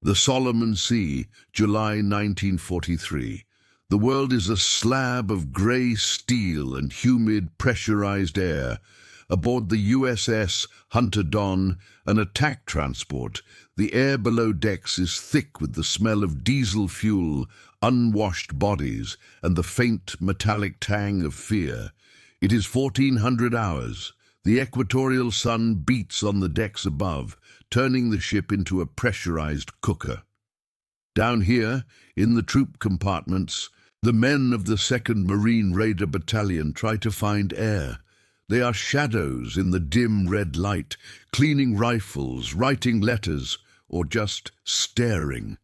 The Solomon Sea, July 1943. The world is a slab of grey steel and humid pressurized air. Aboard the USS Hunter Dawn, an attack transport, the air below decks is thick with the smell of diesel fuel, unwashed bodies, and the faint metallic tang of fear. It is 1400 hours. The equatorial sun beats on the decks above, turning the ship into a pressurized cooker. Down here, in the troop compartments, the men of the 2nd Marine Raider Battalion try to find air. They are shadows in the dim red light, cleaning rifles, writing letters, or just staring.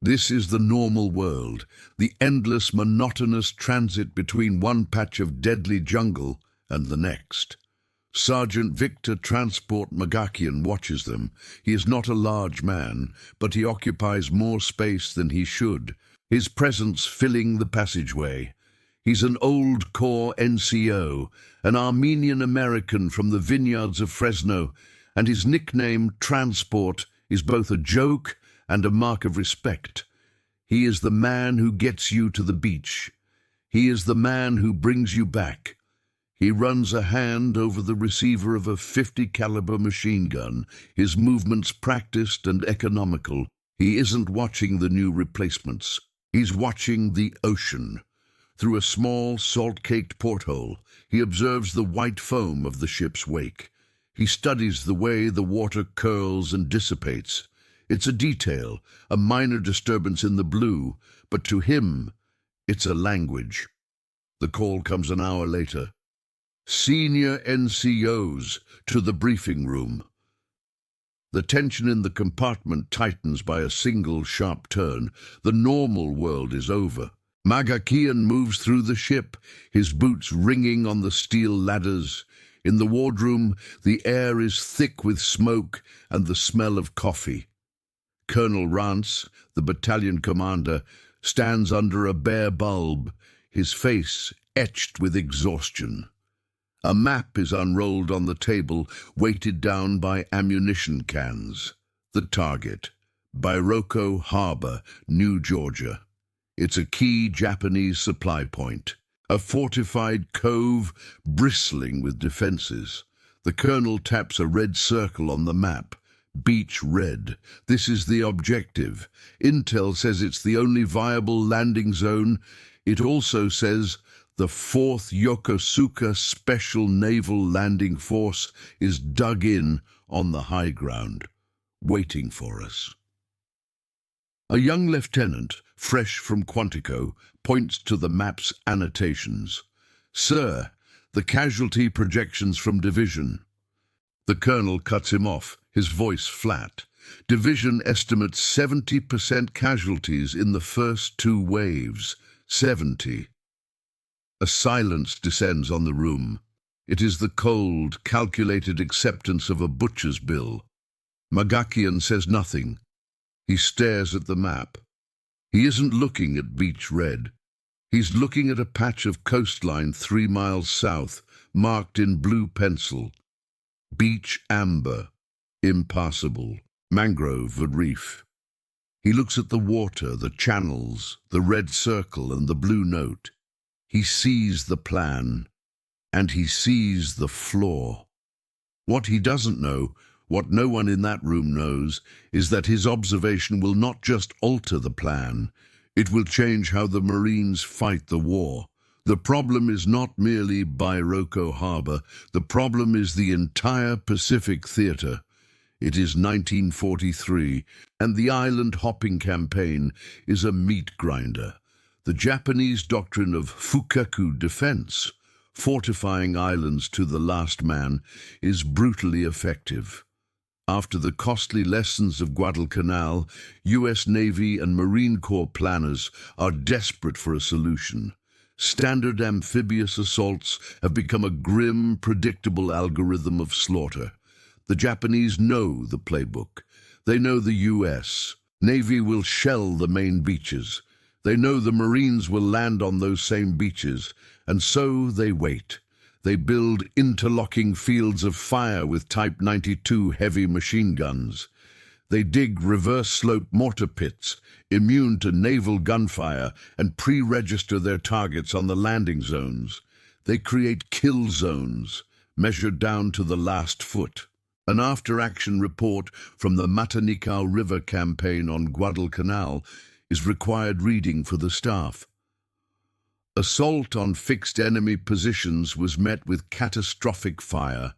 This is the normal world, the endless, monotonous transit between one patch of deadly jungle and the next. Sergeant Victor Transport Magakian watches them. He is not a large man, but he occupies more space than he should, his presence filling the passageway. He's an old Corps NCO, an Armenian-American from the vineyards of Fresno, and his nickname, Transport, is both a joke and a mark of respect. He is the man who gets you to the beach. He is the man who brings you back. He runs a hand over the receiver of a .50 caliber machine gun, his movements practiced and economical. He isn't watching the new replacements. He's watching the ocean. Through a small, salt-caked porthole, he observes the white foam of the ship's wake. He studies the way the water curls and dissipates. It's a detail, a minor disturbance in the blue, but to him, it's a language. The call comes an hour later. Senior NCOs to the briefing room. The tension in the compartment tightens by a single sharp turn. The normal world is over. Magakian moves through the ship, his boots ringing on the steel ladders. In the wardroom, the air is thick with smoke and the smell of coffee. Colonel Rance, the battalion commander, stands under a bare bulb, his face etched with exhaustion. A map is unrolled on the table, weighted down by ammunition cans. The target, Bairoko Harbor, New Georgia. It's a key Japanese supply point, a fortified cove bristling with defenses. The colonel taps a red circle on the map. Beach red. This is the objective. Intel says it's the only viable landing zone. It also says the 4th Yokosuka Special Naval Landing Force is dug in on the high ground, waiting for us. A young lieutenant, fresh from Quantico, points to the map's annotations. "Sir, the casualty projections from Division." The colonel cuts him off, his voice flat. "Division estimates 70% casualties in the first 2 waves. 70. A silence descends on the room. It is the cold, calculated acceptance of a butcher's bill. Magakian says nothing. He stares at the map. He isn't looking at beach red. He's looking at a patch of coastline 3 miles south, marked in blue pencil. Beach amber, impassable, mangrove and reef. He looks at the water, the channels, the red circle and the blue note. He sees the plan, and he sees the flaw. What he doesn't know, what no one in that room knows, is that his observation will not just alter the plan, it will change how the Marines fight the war. The problem is not merely Bairoko Harbor, the problem is the entire Pacific theater. It is 1943, and the island-hopping campaign is a meat grinder. The Japanese doctrine of fukaku defense, fortifying islands to the last man, is brutally effective. After the costly lessons of Guadalcanal, U.S. Navy and Marine Corps planners are desperate for a solution. Standard amphibious assaults have become a grim, predictable algorithm of slaughter. The Japanese know the playbook. They know the U.S. Navy will shell the main beaches. They know the Marines will land on those same beaches, and so they wait. They build interlocking fields of fire with Type 92 heavy machine guns. They dig reverse-slope mortar pits, immune to naval gunfire, and pre-register their targets on the landing zones. They create kill zones, measured down to the last foot. An after-action report from the Matanikau River campaign on Guadalcanal is required reading for the staff. Assault on fixed enemy positions was met with catastrophic fire.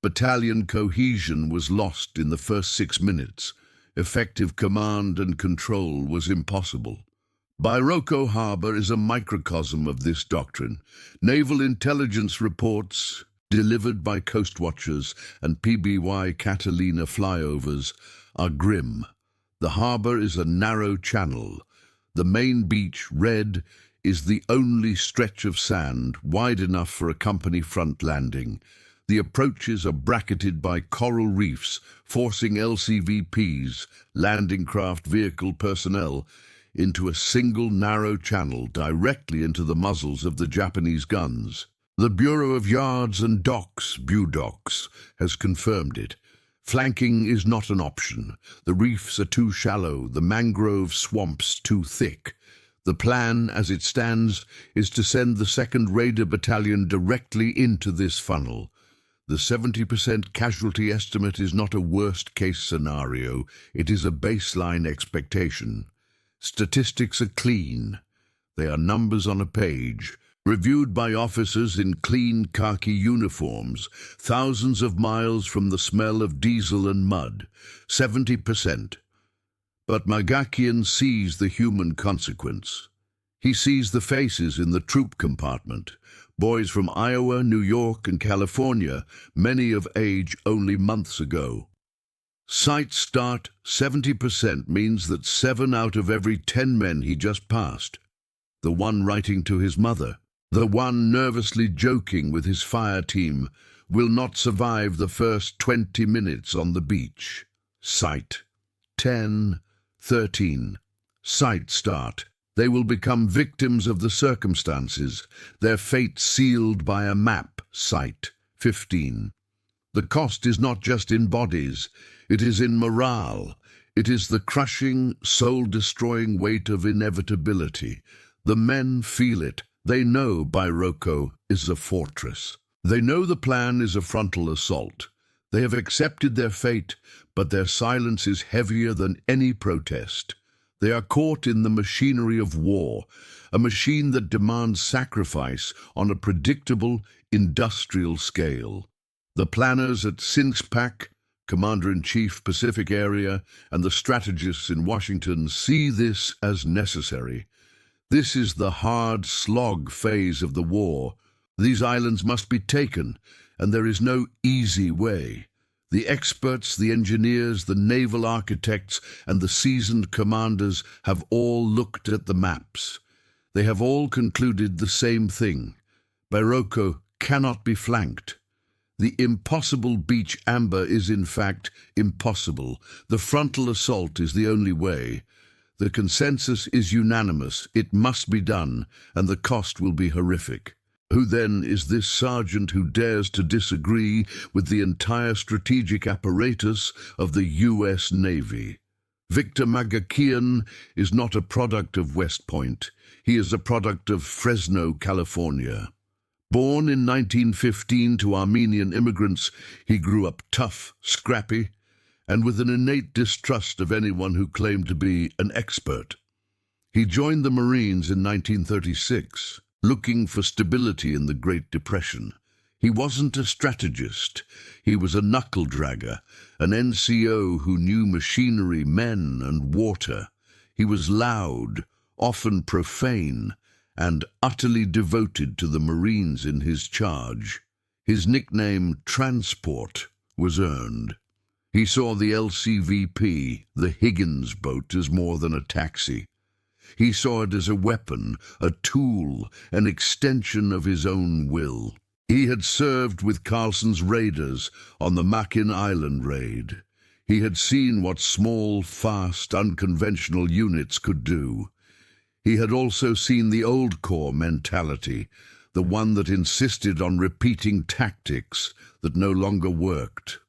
Battalion cohesion was lost in the first 6 minutes. Effective command and control was impossible. Bairoko Harbor is a microcosm of this doctrine. Naval intelligence reports, delivered by coastwatchers and PBY Catalina flyovers, are grim. The harbor is a narrow channel. The main beach, red, is the only stretch of sand wide enough for a company front landing. The approaches are bracketed by coral reefs, forcing LCVPs, landing craft vehicle personnel, into a single narrow channel directly into the muzzles of the Japanese guns. The Bureau of Yards and Docks, BUDOCS, has confirmed it. Flanking is not an option. The reefs are too shallow, the mangrove swamps too thick. The plan, as it stands, is to send the 2nd Raider Battalion directly into this funnel. The 70% casualty estimate is not a worst-case scenario, it is a baseline expectation. Statistics are clean. They are numbers on a page, reviewed by officers in clean khaki uniforms, thousands of miles from the smell of diesel and mud. 70%. But Magakian sees the human consequence. He sees the faces in the troop compartment. Boys from Iowa, New York, and California, many of age only months ago. Sight start 70% means that 7 out of every 10 men he just passed. The one writing to his mother, the one nervously joking with his fire team, will not survive the first 20 minutes on the beach. Sight 10, 13. Sight start. They will become victims of the circumstances, their fate sealed by a map. Sight 15. The cost is not just in bodies, it is in morale. It is the crushing, soul-destroying weight of inevitability. The men feel it. They know Bairoko is a fortress. They know the plan is a frontal assault. They have accepted their fate, but their silence is heavier than any protest. They are caught in the machinery of war, a machine that demands sacrifice on a predictable, industrial scale. The planners at SINSPAC, Commander-in-Chief Pacific Area, and the strategists in Washington see this as necessary. This is the hard slog phase of the war. These islands must be taken, and there is no easy way. The experts, the engineers, the naval architects, and the seasoned commanders have all looked at the maps. They have all concluded the same thing. Bairoko cannot be flanked. The impossible beach amber is in fact impossible. The frontal assault is the only way. The consensus is unanimous. It must be done, and the cost will be horrific. Who then is this sergeant who dares to disagree with the entire strategic apparatus of the U.S. Navy? Victor Magakian is not a product of West Point. He is a product of Fresno, California. Born in 1915 to Armenian immigrants, he grew up tough, scrappy, and with an innate distrust of anyone who claimed to be an expert. He joined the Marines in 1936. Looking for stability in the Great Depression. He wasn't a strategist. He was a knuckle-dragger, an NCO who knew machinery, men, and water. He was loud, often profane, and utterly devoted to the Marines in his charge. His nickname, Transport, was earned. He saw the LCVP, the Higgins boat, as more than a taxi. He saw it as a weapon, a tool, an extension of his own will. He had served with Carlson's raiders on the Makin Island raid. He had seen what small, fast, unconventional units could do. He had also seen the old Corps mentality, the one that insisted on repeating tactics that no longer worked.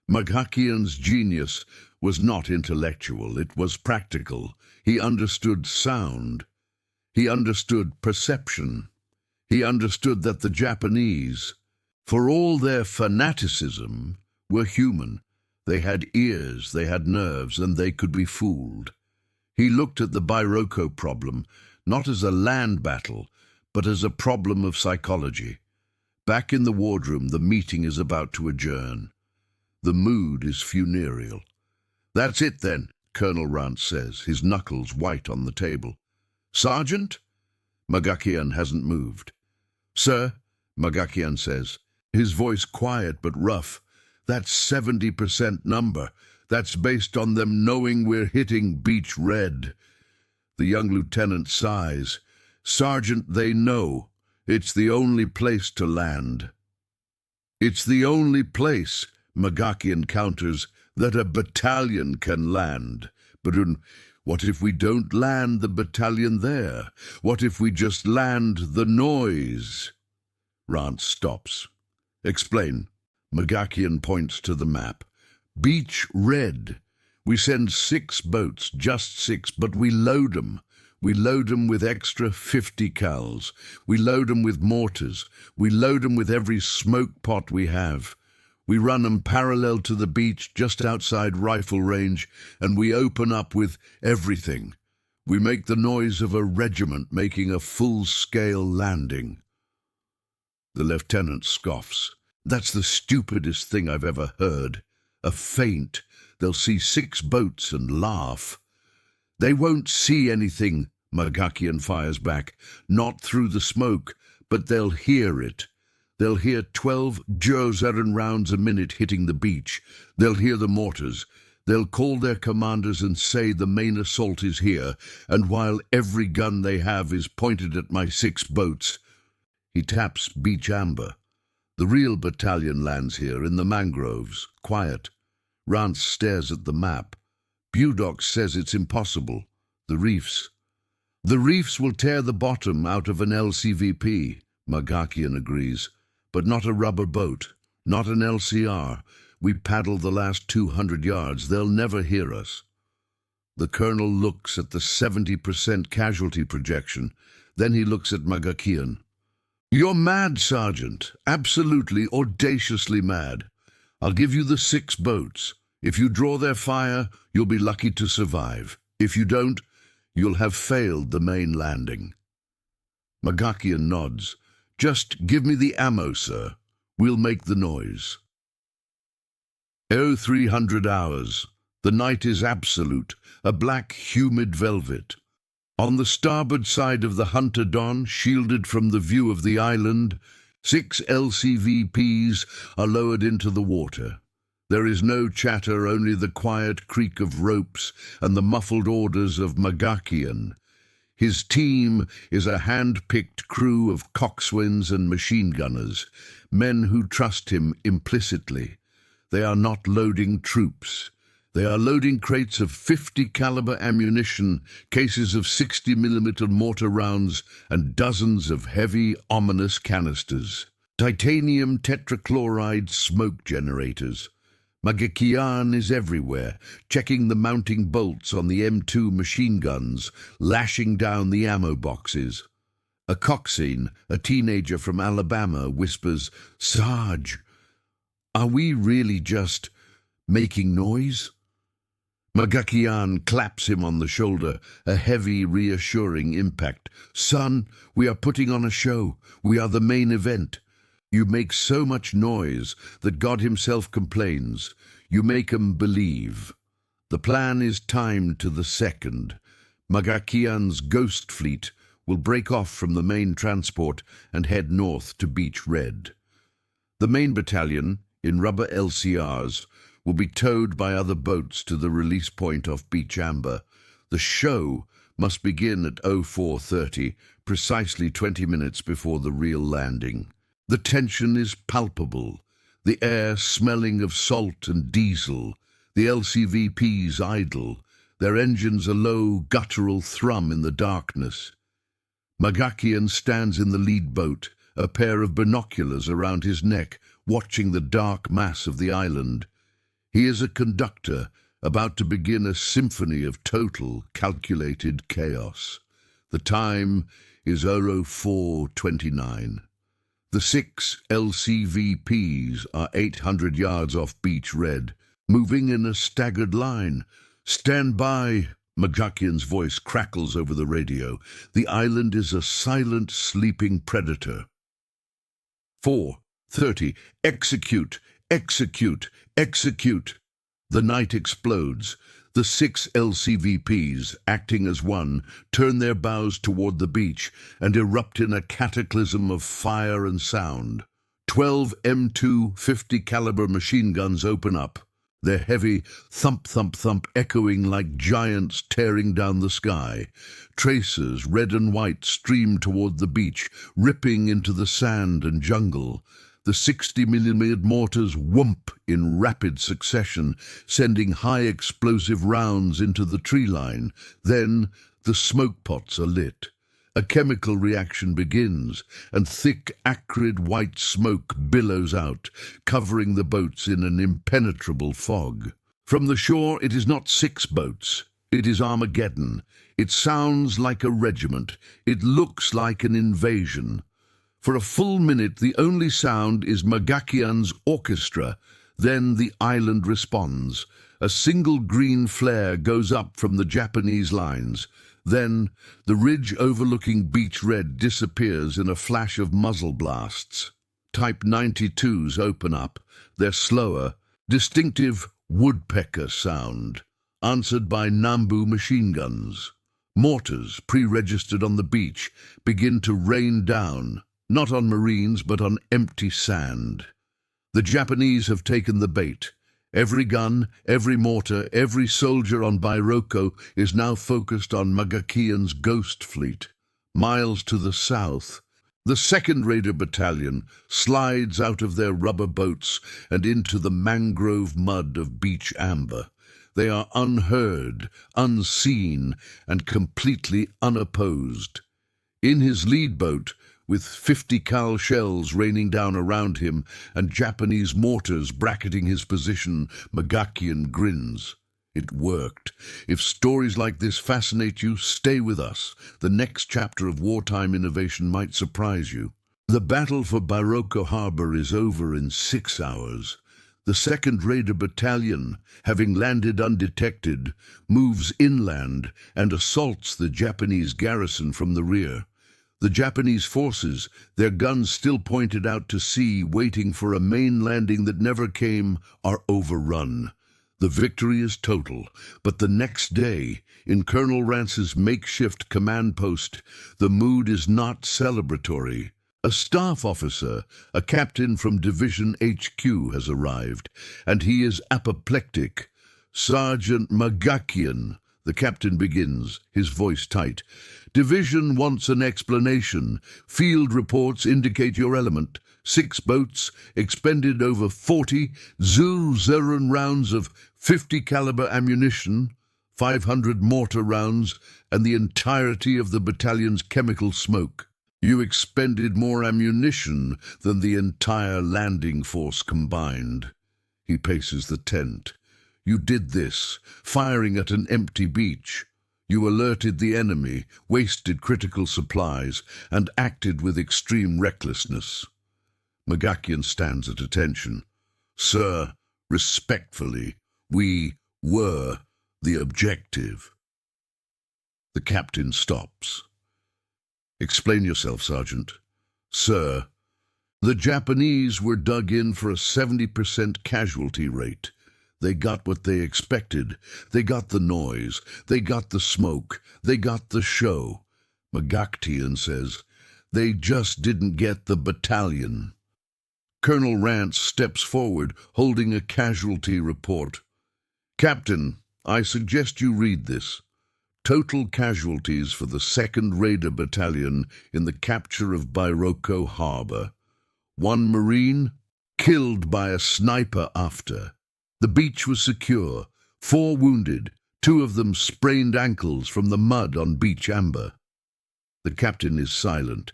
Magakian's genius was not intellectual, it was practical. He understood sound. He understood perception. He understood that the Japanese, for all their fanaticism, were human. They had ears, they had nerves, and they could be fooled. He looked at the Bairoko problem not as a land battle, but as a problem of psychology. Back in the wardroom, the meeting is about to adjourn. The mood is funereal. "That's it then," Colonel Rance says, his knuckles white on the table. "Sergeant?" Magakian hasn't moved. "Sir," Magakian says, his voice quiet but rough. "That's 70% number. That's based on them knowing we're hitting Beach Red." The young lieutenant sighs. "Sergeant, they know. It's the only place to land." "It's the only place," Magakian counters, "that a battalion can land. But what if we don't land the battalion there? What if we just land the noise?" Rance stops. "Explain." Magakian points to the map. "Beach Red. We send 6 boats, just 6, but we load 'em. We load 'em with extra 50 cals. We load 'em with mortars. We load 'em with every smoke pot we have. We run 'em parallel to the beach just outside rifle range, and we open up with everything. We make the noise of a regiment making a full-scale landing." The lieutenant scoffs. "That's the stupidest thing I've ever heard. A feint. They'll see 6 boats and laugh." "They won't see anything," Magakian fires back. "Not through the smoke, but they'll hear it. They'll hear 12 Joseran rounds a minute hitting the beach. They'll hear the mortars. They'll call their commanders and say the main assault is here, and while every gun they have is pointed at my 6 boats." He taps Beach Amber. "The real battalion lands here, in the mangroves, quiet." Rance stares at the map. "Budok says it's impossible. The reefs." "The reefs will tear the bottom out of an LCVP," Magakian agrees. "But not a rubber boat, not an LCR. We paddle the last 200 yards. They'll never hear us." The colonel looks at the 70% casualty projection. Then he looks at Magakian. "You're mad, Sergeant. Absolutely, audaciously mad. I'll give you the 6 boats. If you draw their fire, you'll be lucky to survive. If you don't, you'll have failed the main landing." Magakian nods. "Just give me the ammo, sir. We'll make the noise." 0300 hours. The night is absolute, a black, humid velvet. On the starboard side of the Hunter Don, shielded from the view of the island, 6 LCVPs are lowered into the water. There is no chatter, only the quiet creak of ropes and the muffled orders of Magakian. His team is a hand-picked crew of coxswains and machine gunners, men who trust him implicitly. They are not loading troops. They are loading crates of 50 caliber ammunition, cases of 60mm mortar rounds, and dozens of heavy, ominous canisters. Titanium tetrachloride smoke generators. Magakian is everywhere, checking the mounting bolts on the M2 machine guns, lashing down the ammo boxes. A coxswain, a teenager from Alabama, whispers, "Sarge, are we really just making noise?" Magakian claps him on the shoulder, a heavy, reassuring impact. "Son, we are putting on a show. We are the main event. You make so much noise that God himself complains. You make 'em believe. The plan is timed to the second. Magakian's ghost fleet will break off from the main transport and head north to Beach Red. The main battalion, in rubber LCRs, will be towed by other boats to the release point off Beach Amber. The show must begin at 0430, precisely 20 minutes before the real landing. The tension is palpable, the air smelling of salt and diesel, the LCVPs idle, their engines a low, guttural thrum in the darkness. Magakian stands in the lead boat, a pair of binoculars around his neck, watching the dark mass of the island. He is a conductor about to begin a symphony of total, calculated chaos. The time is 04:29. The 6 LCVPs are 800 yards off Beach Red, moving in a staggered line. "Stand by!" McGuckian's voice crackles over the radio. The island is a silent, sleeping predator. 4:30. Execute! Execute! Execute! The night explodes. The 6 LCVPs, acting as one, turn their bows toward the beach and erupt in a cataclysm of fire and sound. 12 M2 50 caliber machine guns open up, their heavy thump, thump, thump echoing like giants tearing down the sky. Tracers, red and white, stream toward the beach, ripping into the sand and jungle. The 60mm mortars whoomp in rapid succession, sending high-explosive rounds into the tree line. Then the smoke pots are lit. A chemical reaction begins, and thick, acrid white smoke billows out, covering the boats in an impenetrable fog. From the shore, it is not 6 boats. It is Armageddon. It sounds like a regiment. It looks like an invasion. For a full minute, the only sound is McGuckian's orchestra. Then the island responds. A single green flare goes up from the Japanese lines. Then the ridge overlooking Beach Red disappears in a flash of muzzle blasts. Type 92s open up. Their slower, distinctive woodpecker sound, answered by Nambu machine guns. Mortars, pre-registered on the beach, begin to rain down. Not on Marines, but on empty sand. The Japanese have taken the bait. Every gun, every mortar, every soldier on Bairoko is now focused on McGuckian's ghost fleet. Miles to the south, the 2nd Raider Battalion slides out of their rubber boats and into the mangrove mud of beach amber. They are unheard, unseen, and completely unopposed. In his lead boat, with 50 cal shells raining down around him and Japanese mortars bracketing his position, McGuckian grins. It worked. If stories like this fascinate you, stay with us. The next chapter of wartime innovation might surprise you. The battle for Bairoko Harbor is over in 6 hours. The 2nd Raider Battalion, having landed undetected, moves inland and assaults the Japanese garrison from the rear. The Japanese forces, their guns still pointed out to sea, waiting for a main landing that never came, are overrun. The victory is total, but the next day, in Colonel Rance's makeshift command post, the mood is not celebratory. A staff officer, a captain from Division HQ, has arrived, and he is apoplectic. "Sergeant McGuckian," the captain begins, his voice tight. "Division wants an explanation. Field reports indicate your element. 6 boats, expended over 40 Zul-Zeren rounds of 50 caliber ammunition, 500 mortar rounds, and the entirety of the battalion's chemical smoke. You expended more ammunition than the entire landing force combined." He paces the tent. "You did this, firing at an empty beach. You alerted the enemy, wasted critical supplies, and acted with extreme recklessness." McGuckian stands at attention. "Sir, respectfully, we were the objective." The captain stops. "Explain yourself, Sergeant." "Sir, the Japanese were dug in for a 70% casualty rate. They got what they expected. They got the noise. They got the smoke. They got the show." McGuckian says, "They just didn't get the battalion." Colonel Rance steps forward, holding a casualty report. "Captain, I suggest you read this. Total casualties for the 2nd Raider Battalion in the capture of Bairoko Harbor. 1 Marine, killed by a sniper after. The beach was secure. 4 wounded, 2 of them sprained ankles from the mud on beach amber." The captain is silent.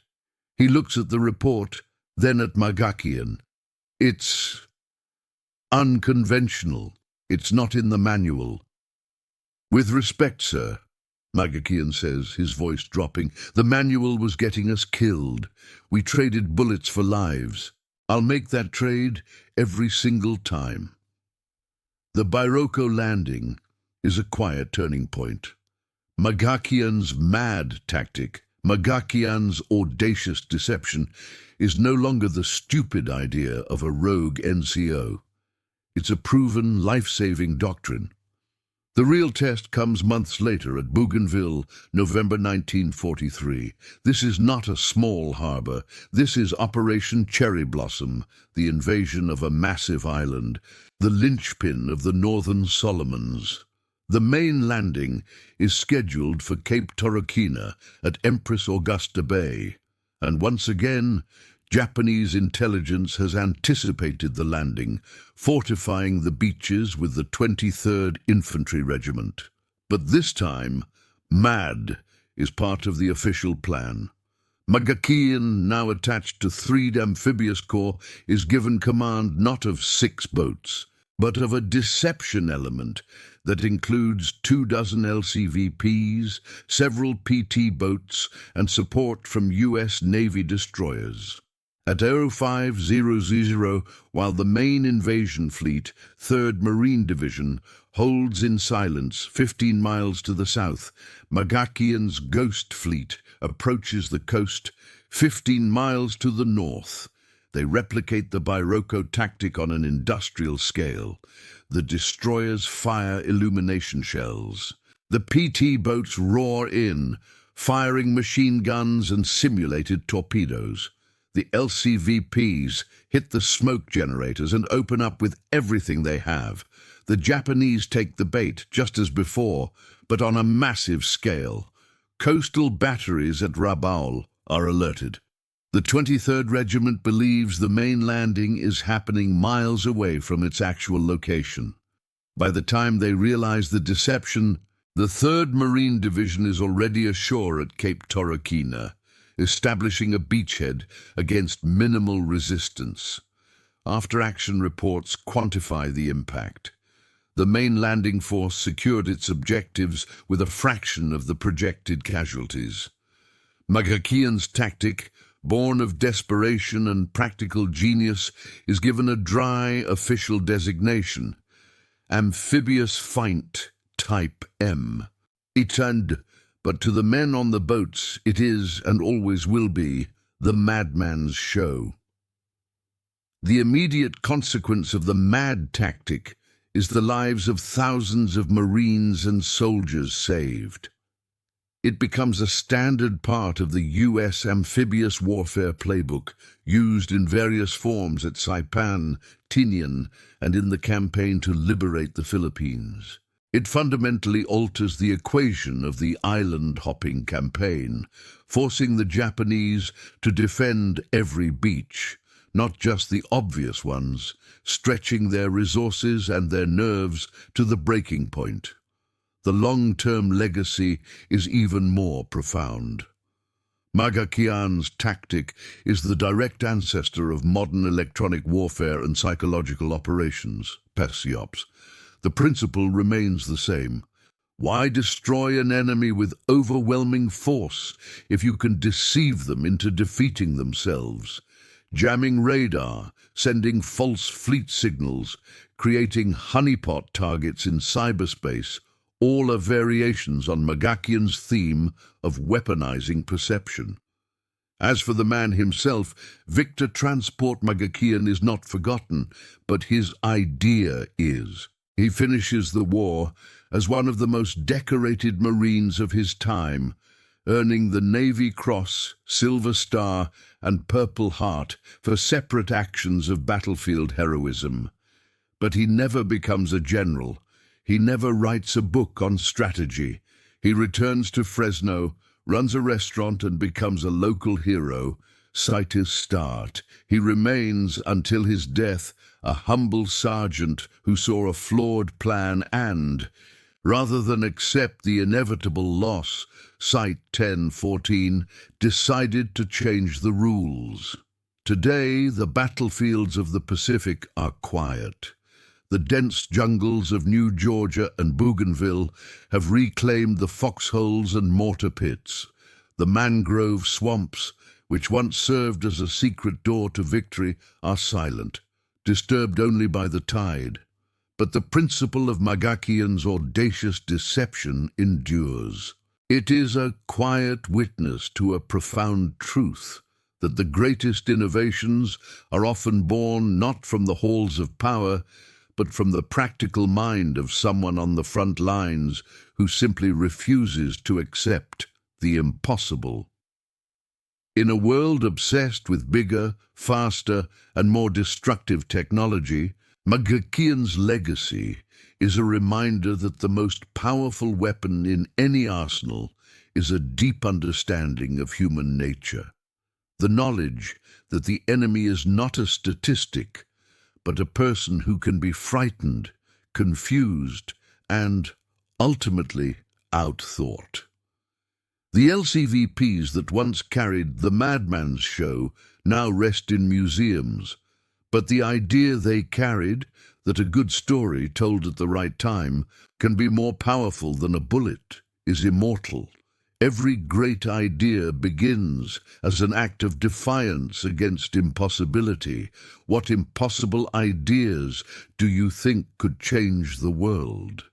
He looks at the report, then at McGuckian. "It's unconventional." It's not in the manual. With respect, sir, Magakian says, his voice dropping, the manual was getting us killed. We traded bullets for lives. I'll make that trade every single time. The Bairoko landing is a quiet turning point. Magakian's mad tactic, Magakian's audacious deception, is no longer the stupid idea of a rogue NCO. It's a proven, life-saving doctrine. The real test comes months later at Bougainville, November 1943. This is not a small harbor. This is Operation Cherry Blossom, the invasion of a massive island, the linchpin of the Northern Solomons. The main landing is scheduled for Cape Torokina at Empress Augusta Bay. And once again, Japanese intelligence has anticipated the landing, fortifying the beaches with the 23rd Infantry Regiment. But this time, MAD is part of the official plan. Magakian, now attached to 3rd Amphibious Corps, is given command not of 6 boats, but of a deception element that includes 24 LCVPs, several PT boats, and support from U.S. Navy destroyers. At 0500, while the main invasion fleet, 3rd Marine Division, holds in silence 15 miles to the south, Magakian's Ghost Fleet approaches the coast 15 miles to the north. They replicate the Bairoko tactic on an industrial scale. The destroyers fire illumination shells. The PT boats roar in, firing machine guns and simulated torpedoes. The LCVPs hit the smoke generators and open up with everything they have. The Japanese take the bait, just as before, but on a massive scale. Coastal batteries at Rabaul are alerted. The 23rd Regiment believes the main landing is happening miles away from its actual location. By the time they realize the deception, the 3rd Marine Division is already ashore at Cape Torokina, establishing a beachhead against minimal resistance. After-action reports quantify the impact. The main landing force secured its objectives with a fraction of the projected casualties. Magakian's tactic, born of desperation and practical genius, is given a dry official designation: Amphibious Feint Type M. But to the men on the boats, it is, and always will be, the madman's show. The immediate consequence of the MAD tactic is the lives of thousands of Marines and soldiers saved. It becomes a standard part of the U.S. amphibious warfare playbook, used in various forms at Saipan, Tinian, and in the campaign to liberate the Philippines. It fundamentally alters the equation of the island-hopping campaign, forcing the Japanese to defend every beach, not just the obvious ones, stretching their resources and their nerves to the breaking point. The long-term legacy is even more profound. Magakian's tactic is the direct ancestor of modern electronic warfare and psychological operations, PSYOPs. The principle remains the same. Why destroy an enemy with overwhelming force if you can deceive them into defeating themselves? Jamming radar, sending false fleet signals, creating honeypot targets in cyberspace, all are variations on Magakian's theme of weaponizing perception. As for the man himself, Victor Transport Magakian is not forgotten, but his idea is. He finishes the war as one of the most decorated Marines of his time, earning the Navy Cross, Silver Star, and Purple Heart for separate actions of battlefield heroism. But he never becomes a general. He never writes a book on strategy. He returns to Fresno, runs a restaurant, and becomes a local hero. Sight his start. He remains, until his death, a humble sergeant who saw a flawed plan and, rather than accept the inevitable loss, Site 1014, decided to change the rules. Today, the battlefields of the Pacific are quiet. The dense jungles of New Georgia and Bougainville have reclaimed the foxholes and mortar pits. The mangrove swamps, which once served as a secret door to victory, are silent, disturbed only by the tide. But the principle of Magakian's audacious deception endures. It is a quiet witness to a profound truth that the greatest innovations are often born not from the halls of power, but from the practical mind of someone on the front lines who simply refuses to accept the impossible. In a world obsessed with bigger, faster, and more destructive technology, Magakian's legacy is a reminder that the most powerful weapon in any arsenal is a deep understanding of human nature. The knowledge that the enemy is not a statistic, but a person who can be frightened, confused, and ultimately outthought. The LCVPs that once carried the Madman's Show now rest in museums, but the idea they carried, that a good story told at the right time can be more powerful than a bullet, is immortal. Every great idea begins as an act of defiance against impossibility. What impossible ideas do you think could change the world?